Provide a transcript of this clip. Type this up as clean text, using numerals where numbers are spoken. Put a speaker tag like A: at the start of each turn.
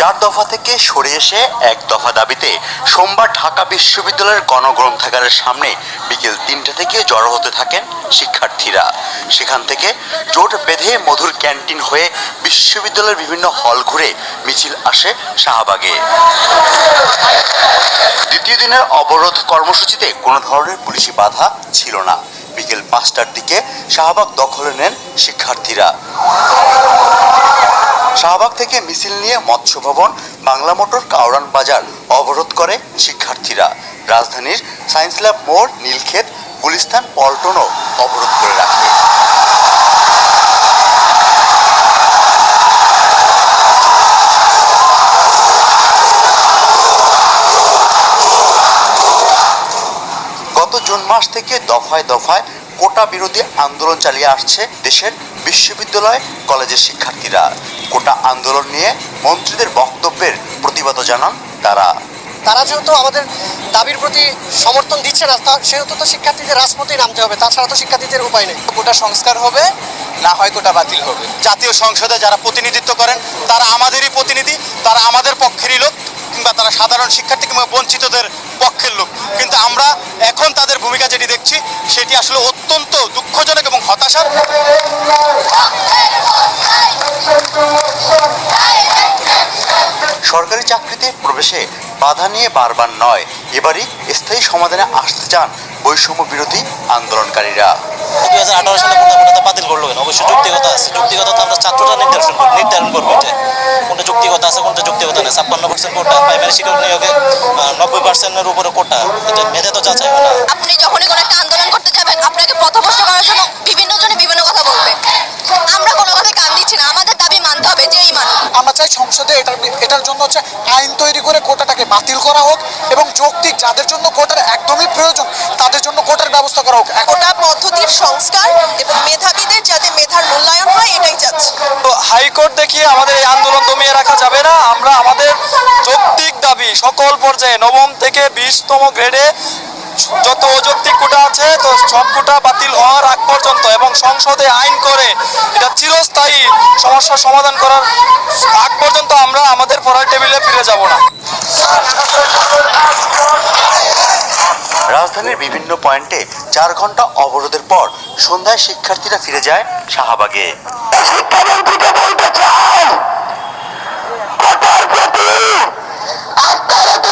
A: 4 দফা থেকে সরে এসে 1 দফা দাবিতে সোমবার ঢাকা বিশ্ববিদ্যালয়ের গণগ্রন্থাগারের সামনে বিকেল 3টা থেকে জড়ো হতে থাকেন শিক্ষার্থীরা। সেখান থেকে জোট বেঁধে মধুর ক্যান্টিন হয়ে বিশ্ববিদ্যালয়ের বিভিন্ন হল ঘুরে মিছিল আসে শাহবাগে। দ্বিতীয় দিনের অবরোধ কর্মসূচিতে কোনো ধরনের পুলিশি বাধা ছিল না। বিকেল 5টার দিকে শাহবাগ দখলে নেন শিক্ষার্থীরা। শাহবাগ থেকে মিছিল নিয়ে মৎস্য ভবন, বাংলা মোটর, কাউরান বাজার অবরোধ করে শিক্ষার্থীরা। রাজধানীর সায়েন্স ল্যাব মোড়, নীলক্ষেত, গুলিস্তান, পল্টনও অবরোধ করে রাখে। গত জুন মাস থেকে দফায় দফায় কোটা বিরোধী আন্দোলন চালিয়ে আসছে দেশের বিশ্ববিদ্যালয় কলেজের শিক্ষার্থীরা। কোটা আন্দোলন নিয়ে মন্ত্রীদের বক্তব্যের প্রতিবাদ জানান তারা।
B: যেহেতু আমাদের দাবির প্রতি সমর্থন দিচ্ছে না, সেহেতু তো শিক্ষার্থীদের রাজপথে নামতে হবে, তাছাড়া তো শিক্ষার্থীদের উপায় নেই।
C: কোটা সংস্কার হবে, না হয় কোটা বাতিল হবে। জাতীয় সংসদে যারা প্রতিনিধিত্ব করেন তারা আমাদেরই প্রতিনিধি, তারা আমাদের পক্ষেরই লোক, কিংবা তারা সাধারণ শিক্ষার্থী কিংবা বঞ্চিতদের পক্ষের লোক। কিন্তু আমরা এখন তাদের ভূমিকা যেটি দেখছি সেটি আসলে অত্যন্ত দুঃখজনক এবং হতাশার।
A: সরকারি চাকরিতে প্রবেশে বাধা নিয়ে বারবার নয়, এবারই স্থায়ী সমাধানে আসতে চান বৈষম্য বিরোধী আন্দোলনকারীরা।
D: 2018 সালে কোটা বাতিল করলো কেন? অবশ্যই যৌক্তিকতা আছে। যৌক্তিকতা তো আমরা ছাত্ররা নির্ধারণ করবো যে কোনটা যৌক্তিকতা আছে, কোনটা যৌক্তিকতা নেই। 56% কোটা, প্রাইমারি শিক্ষক নিয়োগে 90%-এর উপরে কোটা, এটা মেধা তো যাচাই হয় না।
E: আপনি যখনই কোনো একটা আন্দোলন করতে যাবেন, আপনাকে পথভ্রষ্ট করার জন্য বিভিন্ন জনে বিভিন্ন কথা বলবে। আমরা কোনো কথায় কান দিচ্ছি না, আমাদের দাবি মানতে হবে, যেই মানুষ।
B: আমরা চাই সংসদে এটার জন্য আইন তৈরি করে কোটাটাকে বাতিল করা হোক এবং যৌক্তিক যাদের জন্য কোটার একদমই প্রয়োজন তাদের জন্য কোটার ব্যবস্থা করা হোক।
E: কোটা পদ্ধতির সংস্কার এবং মেধাবীদের যাতে মেধার মূল্যায়ন হয়, এটাই চাচ্ছি।
C: হাইকোর্ট দেখিয়ে আমাদের এই আন্দোলন দমিয়ে রাখা যাবে না। আমরা আমাদের যৌক্তিক দাবি সকল পর্যায়ে, নবম থেকে 20তম গ্রেডে যত অযৌক্তিক কোটা আছে তো সব কোটা বাতিল হওয়ার আগ পর্যন্ত এবং সংসদে আইন করে এটা চিরস্থায়ী সমস্যার সমাধান করার আগ পর্যন্ত আমরা আমাদের পড়ার টেবিলে ফিরে যাব না।
A: রাজধানীর বিভিন্ন পয়েন্টে 4 ঘন্টা অবরোধের পর সন্ধ্যায় শিক্ষার্থীরা ফিরে যায় শাহবাগে। আপনারা তো